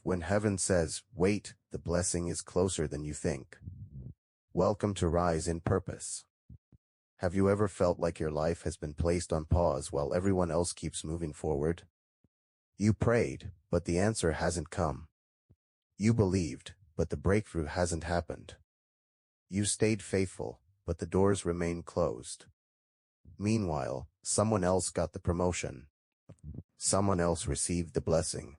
When heaven says, wait, the blessing is closer than you think. Welcome to Rise in Purpose. Have you ever felt like your life has been placed on pause while everyone else keeps moving forward? You prayed, but the answer hasn't come. You believed, but the breakthrough hasn't happened. You stayed faithful, but the doors remain closed. Meanwhile, someone else got the promotion. Someone else received the blessing.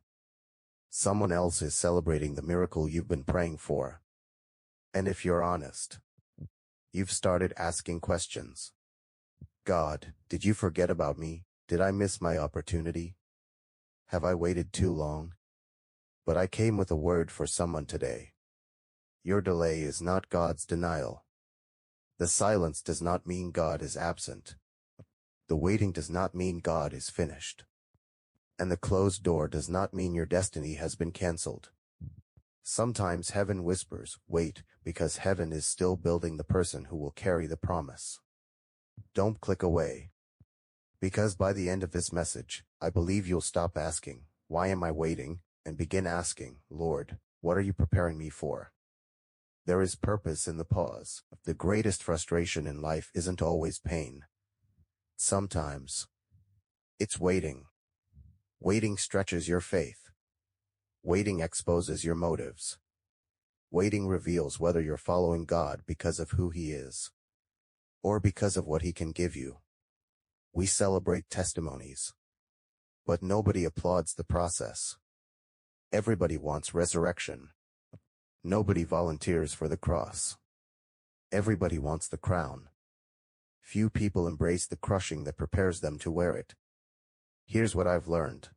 Someone else is celebrating the miracle you've been praying for. And if you're honest, you've started asking questions. God, did you forget about me? Did I miss my opportunity? Have I waited too long? But I came with a word for someone today. Your delay is not God's denial. The silence does not mean God is absent. The waiting does not mean God is finished. And the closed door does not mean your destiny has been canceled. Sometimes heaven whispers, wait, because heaven is still building the person who will carry the promise. Don't click away. Because by the end of this message, I believe you'll stop asking, why am I waiting, and begin asking, Lord, what are you preparing me for? There is purpose in the pause. The greatest frustration in life isn't always pain. Sometimes it's waiting. Waiting stretches your faith. Waiting exposes your motives. Waiting reveals whether you're following God because of who He is, or because of what He can give you. We celebrate testimonies, but nobody applauds the process. Everybody wants resurrection. Nobody volunteers for the cross. Everybody wants the crown. Few people embrace the crushing that prepares them to wear it. Here's what I've learned.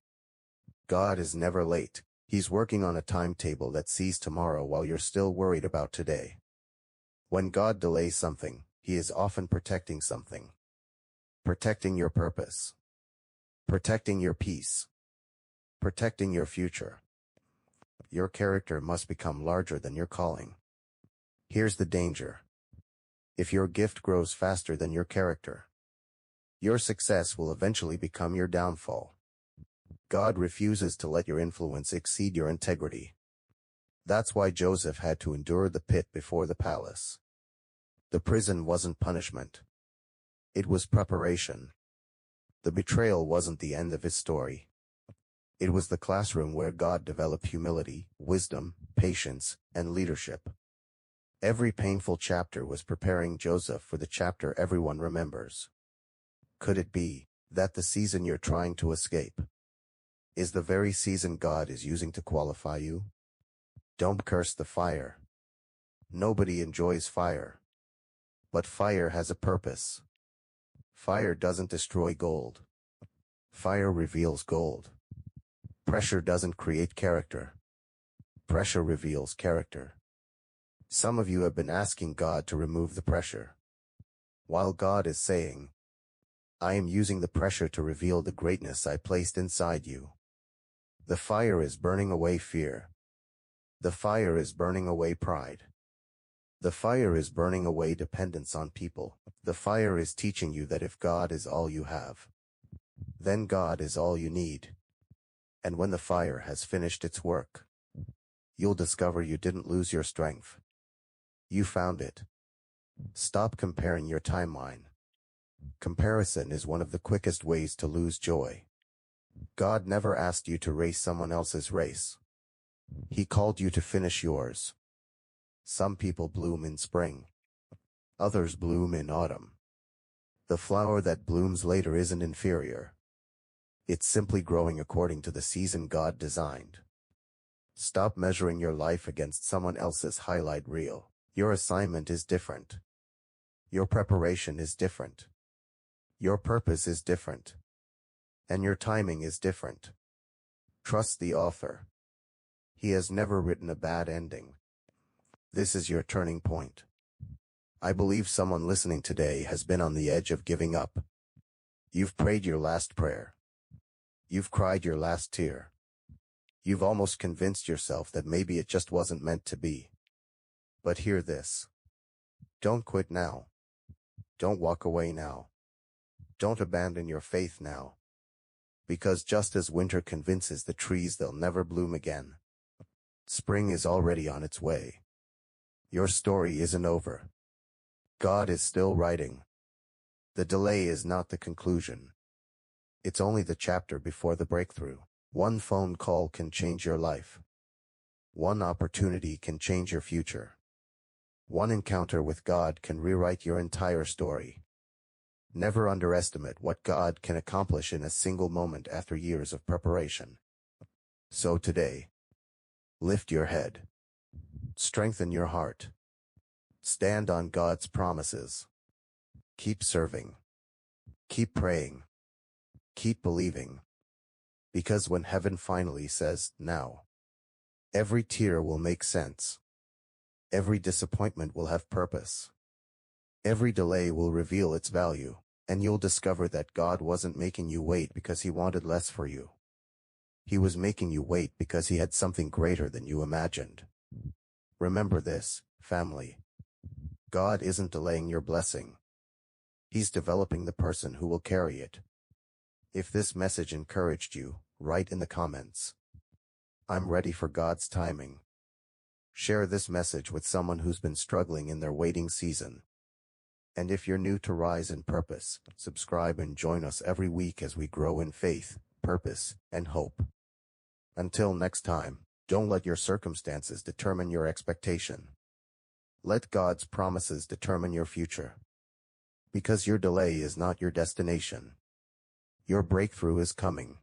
God is never late. He's working on a timetable that sees tomorrow while you're still worried about today. When God delays something, He is often protecting something. Protecting your purpose. Protecting your peace. Protecting your future. Your character must become larger than your calling. Here's the danger. If your gift grows faster than your character, your success will eventually become your downfall. God refuses to let your influence exceed your integrity. That's why Joseph had to endure the pit before the palace. The prison wasn't punishment. It was preparation. The betrayal wasn't the end of his story. It was the classroom where God developed humility, wisdom, patience, and leadership. Every painful chapter was preparing Joseph for the chapter everyone remembers. Could it be that the season you're trying to escape is the very season God is using to qualify you? Don't curse the fire. Nobody enjoys fire. But fire has a purpose. Fire doesn't destroy gold. Fire reveals gold. Pressure doesn't create character. Pressure reveals character. Some of you have been asking God to remove the pressure, while God is saying, I am using the pressure to reveal the greatness I placed inside you. The fire is burning away fear. The fire is burning away pride. The fire is burning away dependence on people. The fire is teaching you that if God is all you have, then God is all you need. And when the fire has finished its work, you'll discover you didn't lose your strength. You found it. Stop comparing your timeline. Comparison is one of the quickest ways to lose joy. God never asked you to race someone else's race. He called you to finish yours. Some people bloom in spring. Others bloom in autumn. The flower that blooms later isn't inferior. It's simply growing according to the season God designed. Stop measuring your life against someone else's highlight reel. Your assignment is different. Your preparation is different. Your purpose is different. And your timing is different. Trust the author. He has never written a bad ending. This is your turning point. I believe someone listening today has been on the edge of giving up. You've prayed your last prayer. You've cried your last tear. You've almost convinced yourself that maybe it just wasn't meant to be. But hear this. Don't quit now. Don't walk away now. Don't abandon your faith now. Because just as winter convinces the trees they'll never bloom again, Spring is already on its way. Your story isn't over. God is still writing. The delay is not the conclusion. It's only the chapter before the breakthrough. One phone call can change your life. One opportunity can change your future. One encounter with God can rewrite your entire story. Never underestimate what God can accomplish in a single moment after years of preparation. So today, lift your head. Strengthen your heart. Stand on God's promises. Keep serving. Keep praying. Keep believing. Because when heaven finally says, now, every tear will make sense. Every disappointment will have purpose. Every delay will reveal its value, and you'll discover that God wasn't making you wait because he wanted less for you. He was making you wait because he had something greater than you imagined. Remember this, family. God isn't delaying your blessing. He's developing the person who will carry it. If this message encouraged you, write in the comments, I'm ready for God's timing. Share this message with someone who's been struggling in their waiting season. And if you're new to Rise in Purpose, subscribe and join us every week as we grow in faith, purpose, and hope. Until next time, don't let your circumstances determine your expectation. Let God's promises determine your future. Because your delay is not your destination. Your breakthrough is coming.